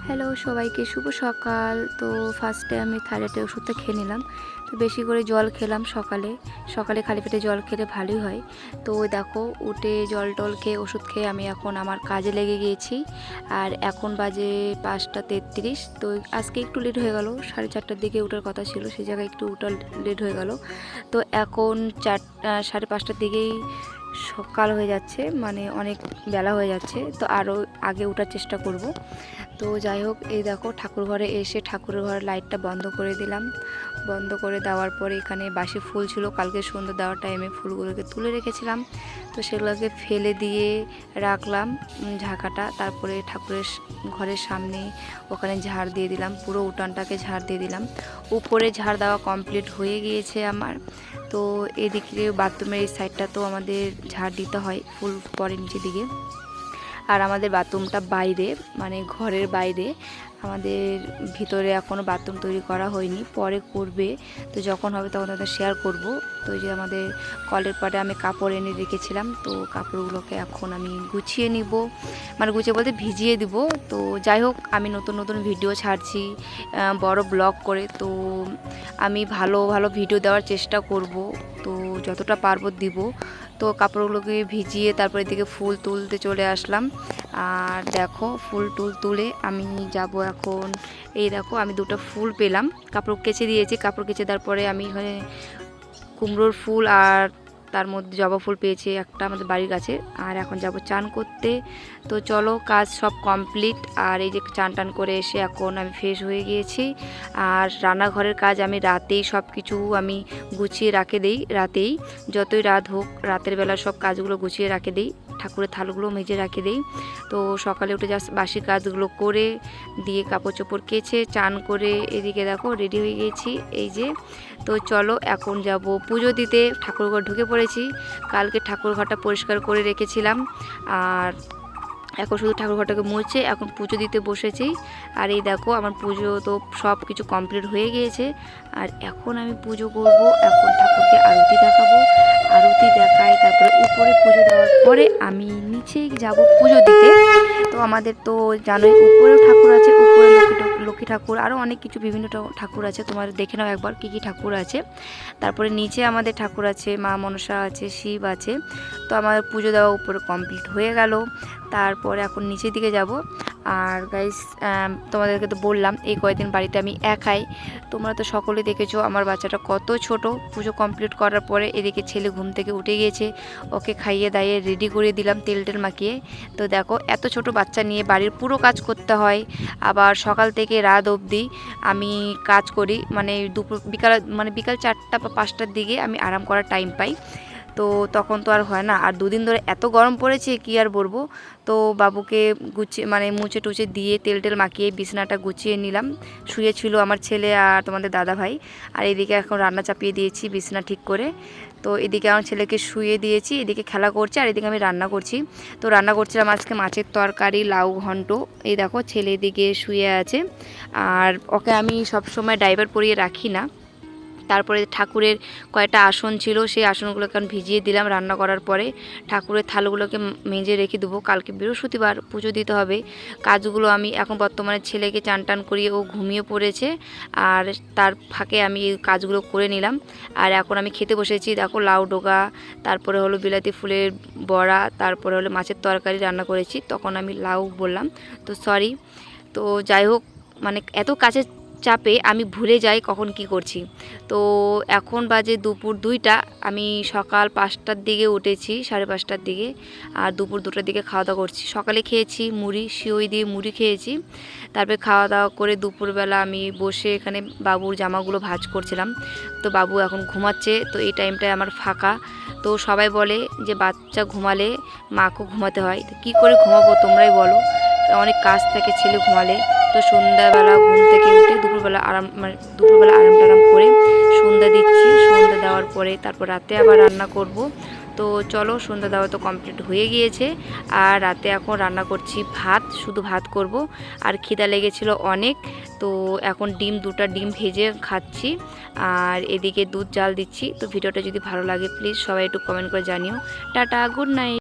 Hello সবাইকে শুভ সকাল। তো ফার্স্টে আমি থাইরয়েডের ওষুধটা খেয়ে নিলাম। তো বেশি করে জল খেলাম সকালে সকালে খালি পেটে জল খেলে ভালোই হয়। তো দেখো উঠে জল টল খেয়ে ওষুধ খেয়ে আমি এখন আমার কাজে লেগে গিয়েছি। আর এখন বাজে 5টা 33। তো আজকে একটু লেট হয়ে গেল, 4:30টার দিকে ওঠার কথা ছিল, সেই জায়গায় একটু ওঠা লেট হয়ে গেল। তো এখন 5:30টার দিকেই সকাল হয়ে যাচ্ছে, মানে অনেক বেলা হয়ে যাচ্ছে। তো আরও আগে ওঠার চেষ্টা করব। তো যাই হোক, এই দেখো ঠাকুর ঘরে এসে ঠাকুরের ঘরের লাইটটা বন্ধ করে দিলাম। বন্ধ করে দেওয়ার পরে এখানে বাসি ফুল ছিল, কালকে সন্ধ্যা দেওয়ার টাইমে ফুলগুলোকে তুলে রেখেছিলাম। তো সেগুলোকে ফেলে দিয়ে রাখলাম ঝাঁকাটা। তারপরে ঠাকুরের ঘরের সামনে ওখানে ঝাড় দিয়ে দিলাম, পুরো উঠানটাকে ঝাড় দিয়ে দিলাম। উপরে ঝাড় দেওয়া কমপ্লিট হয়ে গিয়েছে আমার। তো এদিকে বাথরুমের এই সাইডটা তো আমাদের ঝাড় দিতে হয়, ফুল পরে নিচের দিকে। আর আমাদের বাথরুমটা বাইরে, মানে ঘরের বাইরে, আমাদের ভিতরে এখনও বাথরুম তৈরি করা হয়নি, পরে করবে। তো যখন হবে তখন তাদের শেয়ার করব। তো এই যে আমাদের কলের পাড়ে আমি কাপড় এনে রেখেছিলাম, তো কাপড়গুলোকে এখন আমি গুছিয়ে নিব, মানে গুছিয়ে বলতে ভিজিয়ে দিব। তো যাই হোক, আমি নতুন নতুন ভিডিও ছাড়ছি, বড় ব্লগ করে। তো আমি ভালো ভালো ভিডিও দেওয়ার চেষ্টা করব, তো যতটা পারবো দিব। তো কাপড়গুলোকে ভিজিয়ে তারপর এদিকে ফুল তুলতে চলে আসলাম। আর দেখো ফুল তুলে আমি যাব এখন। এই দেখো আমি দুটো ফুল পেলাম, কাপড় কেচে দিয়েছি। কাপড় কেচে দেওয়ার পরে আমি এখানে কুমড়োর ফুল আর তার মধ্যে জবা ফুল পেয়েছি একটা আমাদের বাড়ির কাছে। আর এখন যাব চান করতে। তো চলো, কাজ সব কমপ্লিট। আর এই যে চান টান করে এসে এখন আমি ফ্রেশ হয়ে গিয়েছি। আর রান্নাঘরের কাজ আমি রাতেই সব কিছু আমি গুছিয়ে রাখে দিই। রাতেই যতই রাত হোক, রাতের বেলা সব কাজগুলো গুছিয়ে রাখে দিই, ঠাকুরের থালগুলো মেজে রাখে দিই। তো সকালে উঠে জাস্ট বাসি কাজগুলো করে দিয়ে কাপড় চোপড় কেচে চান করে এদিকে দেখো রেডি হয়ে গিয়েছি এই যে। তো চলো এখন যাব পুজো দিতে। ঠাকুরঘর ঢুকে পড়েছি, কালকে ঠাকুরঘরটা পরিষ্কার করে রেখেছিলাম। আর এখন শুধু ঠাকুরঘরটাকে মুছে এখন পুজো দিতে বসেছি। আর এই দেখো আমার পুজো তো সব কিছু কমপ্লিট হয়ে গিয়েছে। আর এখন আমি পুজো করব, এখন ঠাকুরকে আরতি দেখাবো। আরতি দেখাই, তারপরে উপরে পুজো দেওয়ার পরে আমি নিচে যাব পুজো দিতে। তো আমাদের তো জানোই উপরেও ঠাকুর আছে, উপরে লক্ষ্মী ঠাকুর, আরও অনেক কিছু বিভিন্ন ঠাকুর আছে। তোমার দেখে নাও একবার কী কী ঠাকুর আছে। তারপরে নিচে আমাদের ঠাকুর আছে, মা মনসা আছে, শিব আছে। তো আমার পুজো দেওয়া উপরে কমপ্লিট হয়ে গেল। তারপরে এখন নিচের দিকে যাব। আর গাইস, তোমাদেরকে তো বললাম এই কয়েকদিন বাড়িতে আমি একাই। তোমরা তো সকলে দেখেছো আমার বাচ্চাটা কত ছোট। পুজো কমপ্লিট করার পরে এদিকে ছেলে ঘুম থেকে উঠে গিয়েছে, ওকে খাইয়ে দাইয়ে রেডি করে দিলাম তেল টেল মাখিয়ে। তো দেখো এত ছোট বাচ্চা নিয়ে বাড়ির পুরো কাজ করতে হয়, আবার সকাল থেকে রাত অবধি আমি কাজ করি। মানে বিকাল 4টা বা 5টার দিকে আমি আরাম করার টাইম পাই। তো তখন তো আর হয় না। আর দুদিন ধরে এত গরম পড়েছে কি আর বলবো। তো বাবুকে গুছিয়ে মানে মুছে টুছে দিয়ে তেল টেল মাখিয়ে বিছানাটা গুছিয়ে নিলাম। শুয়েছিল আমার ছেলে আর তোমাদের দাদা ভাই। আর এদিকে এখন রান্না চাপিয়ে দিয়েছি বিছানা ঠিক করে। তো এদিকে আমার ছেলেকে শুয়ে দিয়েছি, এদিকে খেলা করছে, আর এদিকে আমি রান্না করছি। তো রান্না করছিলাম আজকে মাছের তরকারি, লাউ ঘন্ট। এই দেখো ছেলে এদিকে শুয়ে আছে। আর ওকে আমি সবসময় ডাইপার পরিয়ে রাখি না। তারপরে ঠাকুরের কয়েকটা আসন ছিল, সেই আসনগুলোকে আমি ভিজিয়ে দিলাম রান্না করার পরে। ঠাকুরের থালগুলোকে মেজে রেখে দেবো, কালকে বৃহস্পতিবার পুজো দিতে হবে। কাজগুলো আমি এখন বর্তমানে ছেলেকে চান টান করিয়ে ও ঘুমিয়ে পড়েছে, আর তার ফাঁকে আমি এই কাজগুলো করে নিলাম। আর এখন আমি খেতে বসেছি। দেখো লাউ ডোকা, তারপরে হলো বিলাতি ফুলের বড়া, তারপরে হলো মাছের তরকারি রান্না করেছি। তখন আমি লাউ বললাম, তো সরি। তো যাই হোক, মানে এত কাছে চাপে আমি ভুলে যাই কখন কি করছি। তো এখন বাজে দুপুর 2টা, আমি সকাল 5টার দিকে উঠেছি, 5:30টার দিকে। আর দুপুর 2টার দিকে খাওয়া দাওয়া করছি। সকালে খেয়েছি মুড়ি, সিওই দিয়ে মুড়ি খেয়েছি। তারপরে খাওয়া দাওয়া করে দুপুরবেলা আমি বসে এখানে বাবুর জামাগুলো ভাঁজ করছিলাম। তো বাবু এখন ঘুমাচ্ছে, তো এই টাইমটায় আমার ফাঁকা। তো সবাই বলে যে বাচ্চা ঘুমালে মাকেও ঘুমাতে হয়, তো কী করে ঘুমাবো তোমরাই বলো। অনেক কাজ থাকে ছেলে ঘুমালে। তো সন্ধ্যাবেলা ঘুম থেকে উঠে দুপুরবেলা আরাম টারাম করে সন্ধ্যা দিচ্ছি। সন্ধ্যা দেওয়ার পরে তারপর রাতে আবার রান্না করব। তো চলো, সন্ধ্যা দেওয়া তো কমপ্লিট হয়ে গিয়েছে। আর রাতে এখন রান্না করছি ভাত, শুধু ভাত করব। আর খিদা লেগেছিল অনেক, তো এখন দুটা ডিম ভেজে খাচ্ছি। আর এদিকে দুধ জাল দিচ্ছি। তো ভিডিওটা যদি ভালো লাগে প্লিজ সবাই একটু কমেন্ট করে জানিও। Tata, good night.